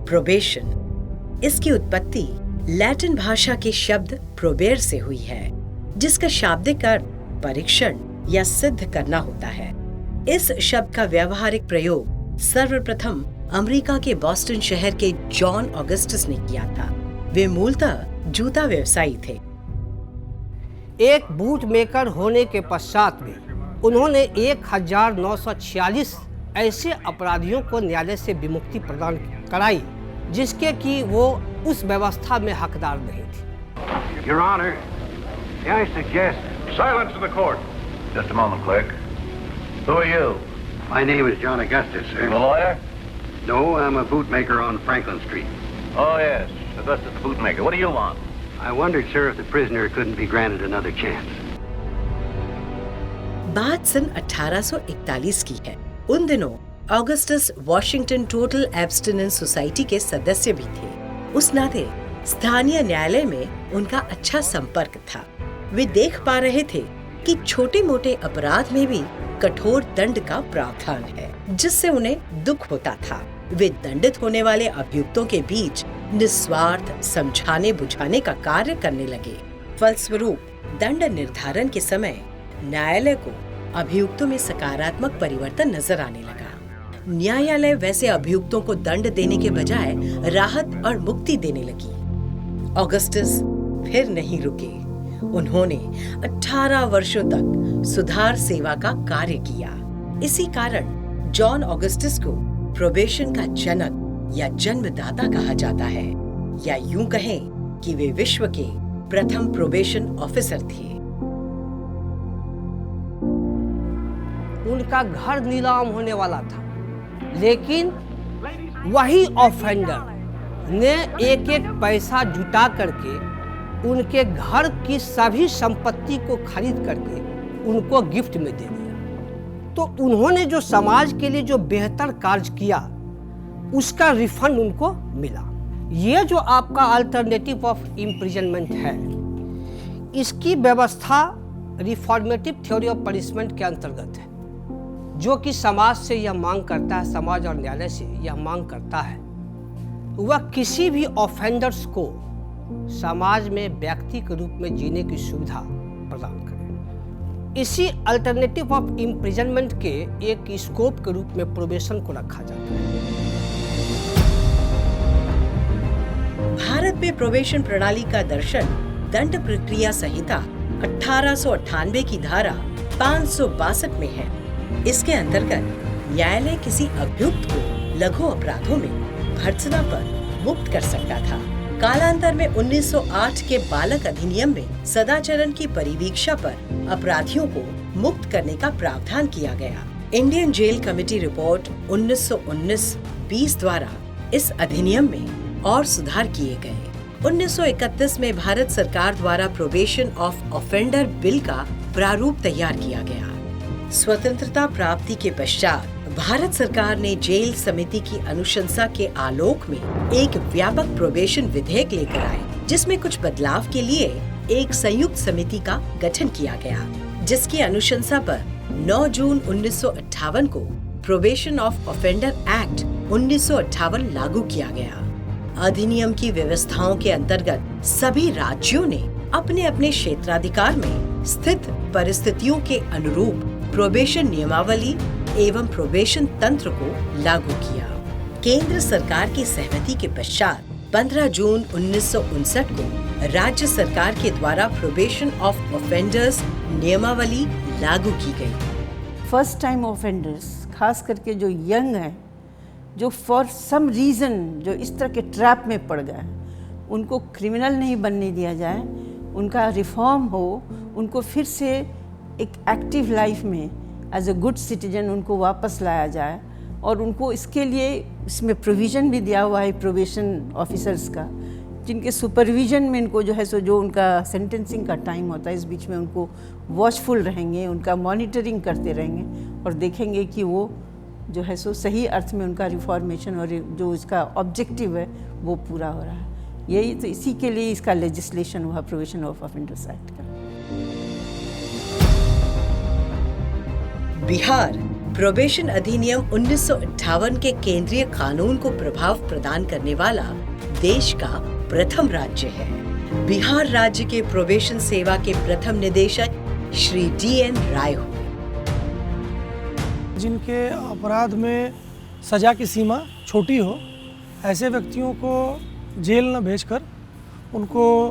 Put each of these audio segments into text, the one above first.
Probation. इसकी उत्पत्ति Latin भाषा के शब्द प्रोबेर से हुई है, जिसका शाब्दिक अर्थ परीक्षण या सिद्ध करना होता है। इस शब्द का व्यावहारिक प्रयोग सर्वप्रथम अमेरिका के बॉस्टन शहर के जॉन ऑगस्टस ने किया था। वे मूलतः जूता व्यवसायी थे। एक बूट मेकर होने के पश्चात भी उन्होंने 1946 ऐसे अपराधियों को न्यायालय से विमुक्ति प्रदान कराई जिसके कि वो उस व्यवस्था में हकदार नहीं थे। Your Honor, may I suggest silence in the court. Just a moment, clerk. Who are you? My name is John Augustus, sir. The lawyer? No, I'm a bootmaker on Franklin Street. Oh, yes. Augustus the bootmaker. What do you want? I wondered, sir, if the prisoner couldn't be granted another chance. बात सन 1841 की है। उन दिनों Augustus Washington total abstinence society के सदस्य भी थे। उस नाते स्थानीय न्यायालय में उनका अच्छा संपर्क था। वे देख पा रहे थे कि छोटे मोटे अपराध में भी कठोर दंड का प्रावधान है, जिससे उन्हें दुख होता था। वे दंडित होने वाले अभियुक्तों के बीच निस्वार्थ समझाने बुझाने का कार्य करने लगे। फलस्वरूप दंड निर्धारण के समय न्यायालय को अभियुक्तों में सकारात्मक परिवर्तन नजर आने लगा। न्यायालय वैसे अभियुक्तों को दंड देने के बजाय राहत और मुक्ति देने लगी। ऑगस्टस फिर नहीं रुके। उन्होंने 18 वर्षों तक सुधार सेवा का कार्य किया। इसी कारण जॉन ऑगस्टस को प्रोबेशन का जनक या जन्मदाता कहा जाता है, या यूं कहें कि वे विश्व के प्रथम प्रोबेशन ऑफिसर थे। उनका घर नीलाम होने वाला था, लेकिन वही ऑफेंडर ने एक एक पैसा जुटा करके उनके घर की सभी संपत्ति को खरीद करके उनको गिफ्ट में दे दिया। तो उन्होंने जो समाज के लिए जो बेहतर कार्य किया उसका रिफंड उनको मिला। ये जो आपका अल्टरनेटिव ऑफ इम्प्रिजनमेंट है, इसकी व्यवस्था रिफॉर्मेटिव थ्योरी ऑफ पनिशमेंट के अंतर्गत है, जो कि समाज से यह मांग करता है, समाज और न्यायालय से यह मांग करता है वह किसी भी ऑफेंडर्स को समाज में व्यक्ति के रूप में जीने की सुविधा प्रदान करे। इसी अल्टरनेटिव ऑफ इम्प्रिजनमेंट के एक स्कोप के रूप में प्रोबेशन को रखा जाता है। भारत में प्रोबेशन प्रणाली का दर्शन दंड प्रक्रिया संहिता 1898 की धारा 562 में है। इसके अंतर्गत न्यायालय किसी अभियुक्त को लघु अपराधों में भर्त्सना पर मुक्त कर सकता था। कालांतर में 1908 के बालक अधिनियम में सदाचरण की परिवीक्षा पर अपराधियों को मुक्त करने का प्रावधान किया गया। इंडियन जेल कमेटी रिपोर्ट 1919-20 द्वारा इस अधिनियम में और सुधार किए गए। 1931 में भारत सरकार द्वारा प्रोबेशन ऑफ ऑफेंडर बिल का प्रारूप तैयार किया गया। स्वतंत्रता प्राप्ति के पश्चात भारत सरकार ने जेल समिति की अनुशंसा के आलोक में एक व्यापक प्रोबेशन विधेयक लेकर आए, जिसमें कुछ बदलाव के लिए एक संयुक्त समिति का गठन किया गया, जिसकी अनुशंसा पर 9 जून 1958 को प्रोबेशन ऑफ ऑफेंडर एक्ट 1958 लागू किया गया। अधिनियम की व्यवस्थाओं के अंतर्गत सभी राज्यों ने अपने अपने क्षेत्राधिकार में स्थित परिस्थितियों के अनुरूप प्रोबेशन नियमावली एवं प्रोबेशन तंत्र को लागू किया। केंद्र सरकार की सहमति के पश्चात 15 जून 1959 को राज्य सरकार के द्वारा प्रोबेशन ऑफ ऑफेंडर्स नियमावली लागू की गई। फर्स्ट टाइम ऑफेंडर्स, खास करके जो यंग हैं, जो फॉर सम रीज़न जो इस तरह के ट्रैप में पड़ गए, उनको क्रिमिनल नहीं बनने दिया जाए, उनका रिफॉर्म हो, उनको फिर से एक एक्टिव लाइफ में एज ए गुड सिटीजन उनको वापस लाया जाए। और उनको इसके लिए इसमें प्रोविज़न भी दिया हुआ है प्रोबेशन ऑफिसर्स का, जिनके सुपरविज़न में इनको जो है सो जो उनका सेंटेंसिंग का टाइम होता है, इस बीच में उनको वॉचफुल रहेंगे, उनका मॉनिटरिंग करते रहेंगे और देखेंगे कि वो जो है सो सही अर्थ में उनका रिफॉर्मेशन और जो इसका ऑब्जेक्टिव है वो पूरा हो रहा है। यही तो इसी के लिए इसका लेजिस्लेशन हुआ प्रोविजन ऑफ ऑफेंडर्स एक्ट का। बिहार प्रोबेशन अधिनियम 1958 के केंद्रीय कानून को प्रभाव प्रदान करने वाला देश का प्रथम राज्य है। बिहार राज्य के प्रोबेशन सेवा के प्रथम निदेशक श्री DN राय हुए। जिनके अपराध में सजा की सीमा छोटी हो, ऐसे व्यक्तियों को जेल न भेजकर उनको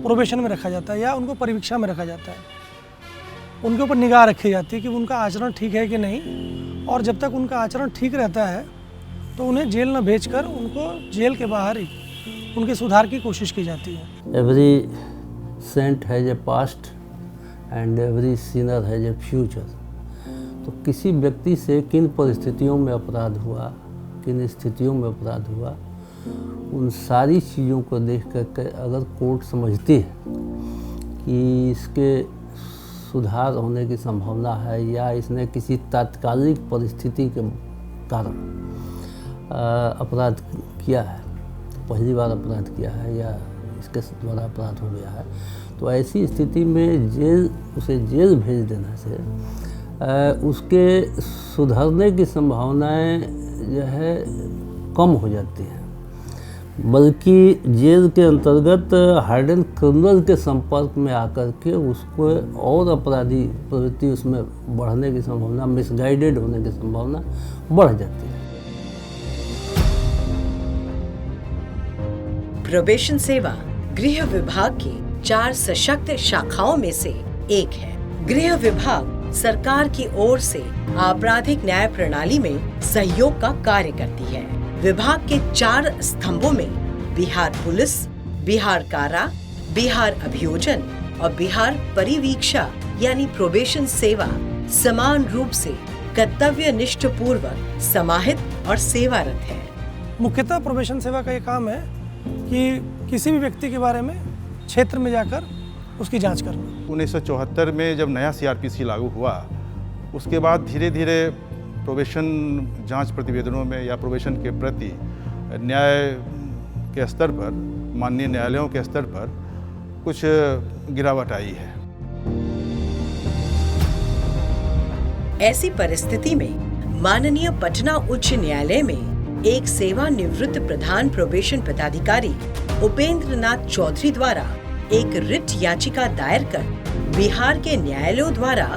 प्रोबेशन में रखा जाता है या उनको परिवीक्षा में रखा जाता है। उनके ऊपर निगाह रखी जाती है कि उनका आचरण ठीक है कि नहीं, और जब तक उनका आचरण ठीक रहता है तो उन्हें जेल न भेजकर उनको जेल के बाहर ही उनके सुधार की कोशिश की जाती है। Every saint has a past and every sinner has a future. तो किसी व्यक्ति से किन परिस्थितियों में अपराध हुआ, किन स्थितियों में अपराध हुआ, उन सारी चीज़ों को देख कर अगर कोर्ट समझती है कि इसके सुधार होने की संभावना है या इसने किसी तात्कालिक परिस्थिति के कारण अपराध किया है, पहली बार अपराध किया है या इसके द्वारा अपराध हो गया है, तो ऐसी स्थिति में उसे जेल भेज देने से उसके सुधरने की संभावनाएं जो है कम हो जाती हैं, बल्कि जेल के अंतर्गत हार्डन क्रिमिनल के संपर्क में आकर के उसको और अपराधी प्रवृत्ति उसमें बढ़ने की संभावना, मिसगाइडेड होने की संभावना बढ़ जाती है। प्रोबेशन सेवा गृह विभाग की 4 सशक्त शाखाओं में से एक है। गृह विभाग सरकार की ओर से आपराधिक न्याय प्रणाली में सहयोग का कार्य करती है। विभाग के 4 स्तंभों में बिहार पुलिस, बिहार कारा, बिहार अभियोजन और बिहार परिवीक्षा यानी प्रोबेशन सेवा समान रूप से कर्तव्यनिष्ठ पूर्वक समाहित और सेवारत है। मुख्यतः प्रोबेशन सेवा का ये काम है कि किसी भी व्यक्ति के बारे में क्षेत्र में जाकर उसकी जांच करना। 1974 में जब नया CRPC लागू हुआ, उसके बाद धीरे धीरे प्रोबेशन जांच प्रतिवेदनों में या प्रोबेशन के प्रति न्याय के स्तर पर, माननीय न्यायालयों के स्तर पर कुछ गिरावट आई है। ऐसी परिस्थिति में माननीय पटना उच्च न्यायालय में एक सेवानिवृत्त प्रधान प्रोबेशन पदाधिकारी उपेंद्र नाथ चौधरी द्वारा एक रिट याचिका दायर कर बिहार के न्यायालयों द्वारा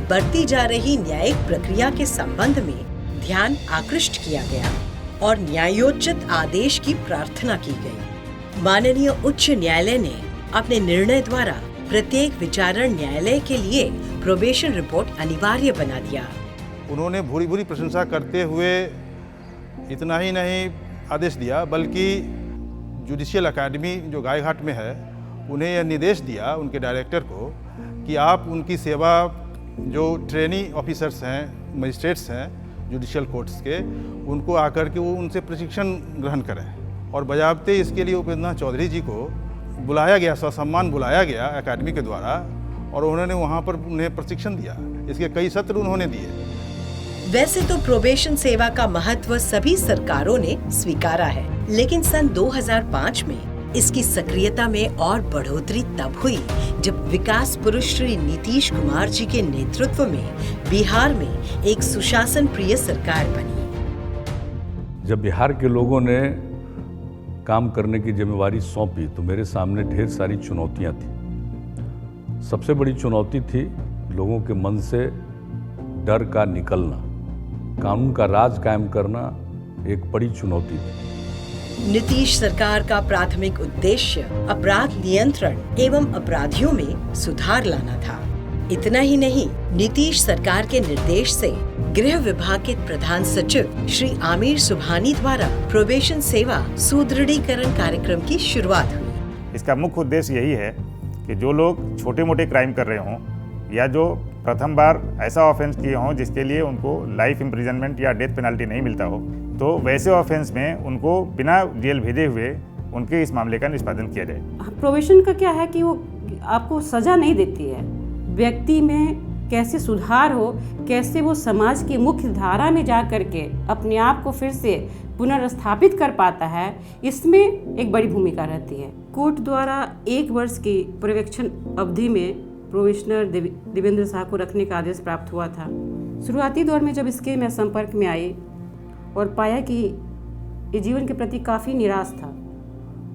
बरती जा रही न्यायिक प्रक्रिया के संबंध में ध्यान आकृष्ट किया गया और न्यायोचित आदेश की प्रार्थना की गई। माननीय उच्च न्यायालय ने अपने निर्णय द्वारा प्रत्येक विचारण न्यायालय के लिए प्रोबेशन रिपोर्ट अनिवार्य बना दिया। उन्होंने भूरी भूरी प्रशंसा करते हुए इतना ही नहीं आदेश दिया, बल्कि जुडिशियल अकेडमी जो गायघाट में है, उन्हें यह निर्देश दिया उनके डायरेक्टर को कि आप उनकी सेवा जो ट्रेनी ऑफिसर्स हैं, मजिस्ट्रेट्स हैं जुडिशियल कोर्ट्स के, उनको आकर के वो उनसे प्रशिक्षण ग्रहण करें। और बजाबते इसके लिए उपेंद्र नाथ चौधरी जी को बुलाया गया, ससम्मान बुलाया गया अकेडमी के द्वारा, और उन्होंने वहाँ पर उन्हें प्रशिक्षण दिया। इसके कई सत्र उन्होंने दिए। वैसे तो प्रोबेशन सेवा का महत्व सभी सरकारों ने स्वीकारा है, लेकिन सन 2005 में इसकी सक्रियता में और बढ़ोतरी तब हुई जब विकास पुरुष श्री नीतीश कुमार जी के नेतृत्व में बिहार में एक सुशासन प्रिय सरकार बनी। जब बिहार के लोगों ने काम करने की जिम्मेवारी सौंपी तो मेरे सामने ढेर सारी चुनौतियां थी। सबसे बड़ी चुनौती थी लोगों के मन से डर का निकलना, कानून का राज कायम करना एक बड़ी चुनौती थी। नीतीश सरकार का प्राथमिक उद्देश्य अपराध नियंत्रण एवं अपराधियों में सुधार लाना था। इतना ही नहीं, नीतीश सरकार के निर्देश से गृह विभाग के प्रधान सचिव श्री आमिर सुबहानी द्वारा प्रोबेशन सेवा सुदृढ़ीकरण कार्यक्रम की शुरुआत हुई। इसका मुख्य उद्देश्य यही है कि जो लोग छोटे मोटे क्राइम कर रहे हों या जो प्रथम बार ऐसा ऑफेंस किए हों जिसके लिए उनको लाइफ इम्प्रिजनमेंट या डेथ पेनल्टी नहीं मिलता हो, तो वैसे ऑफेंस में उनको बिना जेल भेजे हुए उनके इस मामले का निष्पादन किया जाए। प्रोबेशन का क्या है कि वो आपको सज़ा नहीं देती है, व्यक्ति में कैसे सुधार हो, कैसे वो समाज की मुख्य धारा में जा करके अपने आप को फिर से पुनर्स्थापित कर पाता है, इसमें एक बड़ी भूमिका रहती है। कोर्ट द्वारा 1 वर्ष की पर्यवेक्षण अवधि में प्रोबेशनर देवेंद्र शाह को रखने का आदेश प्राप्त हुआ था। शुरुआती दौर में जब इसके मैं संपर्क में आई और पाया कि ये जीवन के प्रति काफ़ी निराश था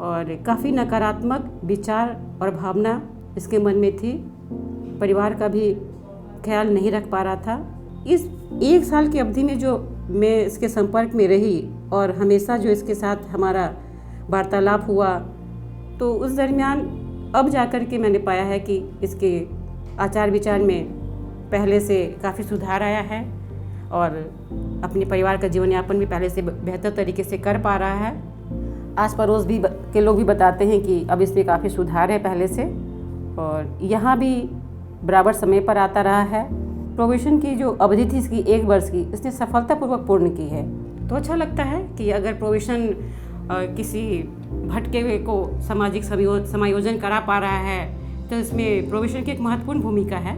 और काफ़ी नकारात्मक विचार और भावना इसके मन में थी, परिवार का भी ख्याल नहीं रख पा रहा था। इस 1 साल की अवधि में जो मैं इसके संपर्क में रही और हमेशा जो इसके साथ हमारा वार्तालाप हुआ, तो उस दरमियान अब जाकर के मैंने पाया है कि इसके आचार विचार में पहले से काफ़ी सुधार आया है और अपने परिवार का जीवन यापन भी पहले से बेहतर तरीके से कर पा रहा है। आस पड़ोस भी के लोग भी बताते हैं कि अब इसमें काफ़ी सुधार है पहले से, और यहाँ भी बराबर समय पर आता रहा है। प्रोबेशन की जो अवधि थी इसकी 1 वर्ष की, इसने सफलतापूर्वक पूर्ण की है। तो अच्छा लगता है कि अगर प्रोबेशन किसी भटके हुए को सामाजिक समायोजन करा पा रहा है तो इसमें प्रोबेशन की एक महत्वपूर्ण भूमिका है।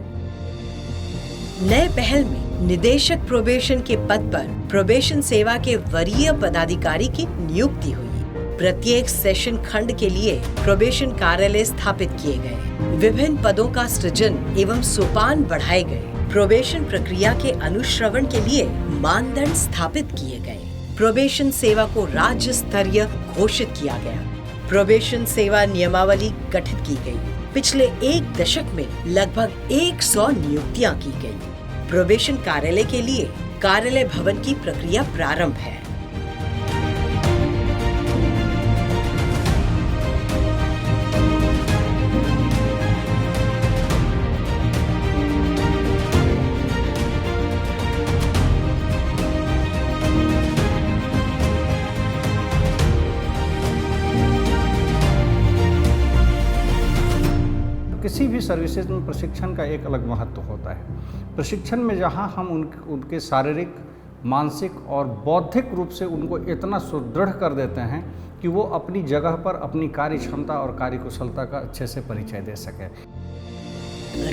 नए पहल में निदेशक प्रोबेशन के पद पर प्रोबेशन सेवा के वरीय पदाधिकारी की नियुक्ति हुई। प्रत्येक सेशन खंड के लिए प्रोबेशन कार्यालय स्थापित किए गए। विभिन्न पदों का सृजन एवं सोपान बढ़ाए गए। प्रोबेशन प्रक्रिया के अनुश्रवण के लिए मानदंड स्थापित किए गए। प्रोबेशन सेवा को राज्य स्तरीय घोषित किया गया। प्रोबेशन सेवा नियमावली गठित की गई। पिछले 1 दशक में लगभग 100 नियुक्तियां की गई। प्रोबेशन कार्यालय के लिए कार्यालय भवन की प्रक्रिया प्रारंभ है। किसी भी सर्विसेज में प्रशिक्षण का एक अलग महत्व होता है। प्रशिक्षण में जहां हम उनके शारीरिक, मानसिक और बौद्धिक रूप से उनको इतना सुदृढ़ कर देते हैं कि वो अपनी जगह पर अपनी कार्य क्षमता और कार्यकुशलता का अच्छे से परिचय दे सके।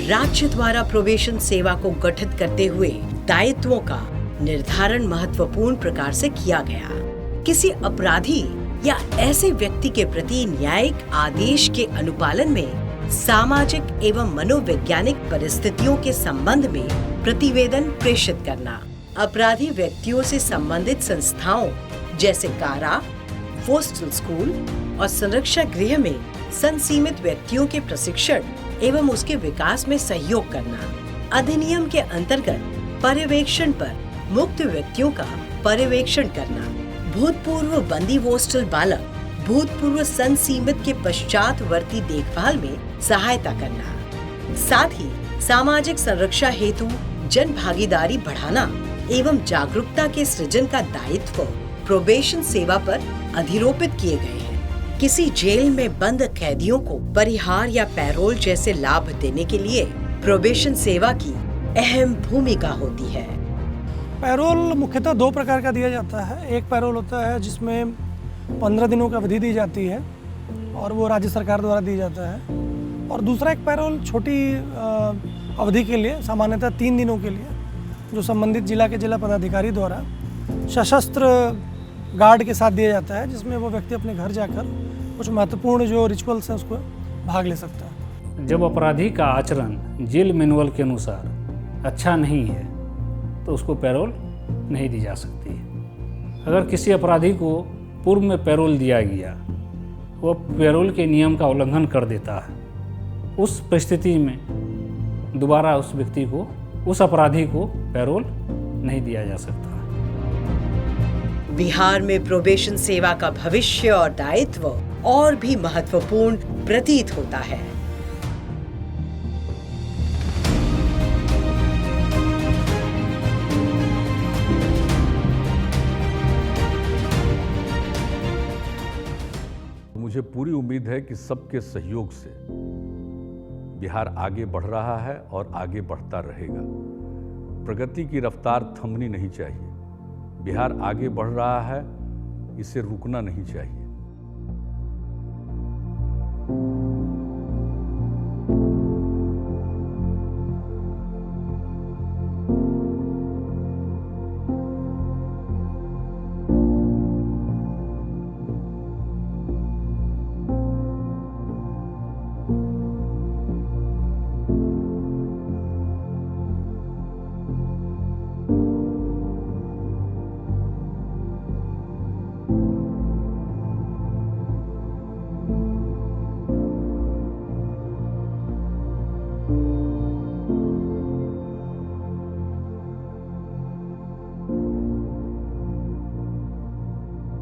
राज्य द्वारा प्रोबेशन सेवा को गठित करते हुए दायित्वों का निर्धारण महत्वपूर्ण प्रकार से किया गया। किसी अपराधी या ऐसे व्यक्ति के प्रति न्यायिक आदेश के अनुपालन में सामाजिक एवं मनोवैज्ञानिक परिस्थितियों के संबंध में प्रतिवेदन प्रेषित करना, अपराधी व्यक्तियों से संबंधित संस्थाओं जैसे कारा, पोस्टल स्कूल और संरक्षा गृह में संसीमित व्यक्तियों के प्रशिक्षण एवं उसके विकास में सहयोग करना, अधिनियम के अंतर्गत पर्यवेक्षण पर मुक्त व्यक्तियों का पर्यवेक्षण करना, भूतपूर्व बंदी पोस्टल बालक भूतपूर्व संसीमित के पश्चातवर्ती देखभाल में सहायता करना, साथ ही सामाजिक संरक्षा हेतु जन भागीदारी बढ़ाना एवं जागरूकता के सृजन का दायित्व प्रोबेशन सेवा पर अधिरोपित किए गए हैं। किसी जेल में बंद कैदियों को परिहार या पैरोल जैसे लाभ देने के लिए प्रोबेशन सेवा की अहम भूमिका होती है। पैरोल मुख्यतः 2 प्रकार का दिया जाता है। एक पैरोल होता है जिसमें 15 दिनों का अवधि दी जाती है और वो राज्य सरकार द्वारा दी जाता है, और दूसरा एक पैरोल छोटी अवधि के लिए, सामान्यतः 3 दिनों के लिए, जो संबंधित जिला के जिला पदाधिकारी द्वारा सशस्त्र गार्ड के साथ दिया जाता है, जिसमें वो व्यक्ति अपने घर जाकर कुछ महत्वपूर्ण जो रिचुअल्स हैं उसको भाग ले सकता है। जब अपराधी का आचरण जेल मैनुअल के अनुसार अच्छा नहीं है तो उसको पैरोल नहीं दी जा सकती। अगर किसी अपराधी को पूर्व में पैरोल दिया गया, वह पैरोल के नियम का उल्लंघन कर देता है, उस परिस्थिति में दोबारा उस व्यक्ति को, उस अपराधी को पैरोल नहीं दिया जा सकता। बिहार में प्रोबेशन सेवा का भविष्य और दायित्व और भी महत्वपूर्ण प्रतीत होता है। मुझे पूरी उम्मीद है कि सबके सहयोग से बिहार आगे बढ़ रहा है और आगे बढ़ता रहेगा। प्रगति की रफ्तार थमनी नहीं चाहिए। बिहार आगे बढ़ रहा है, इसे रुकना नहीं चाहिए।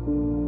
है।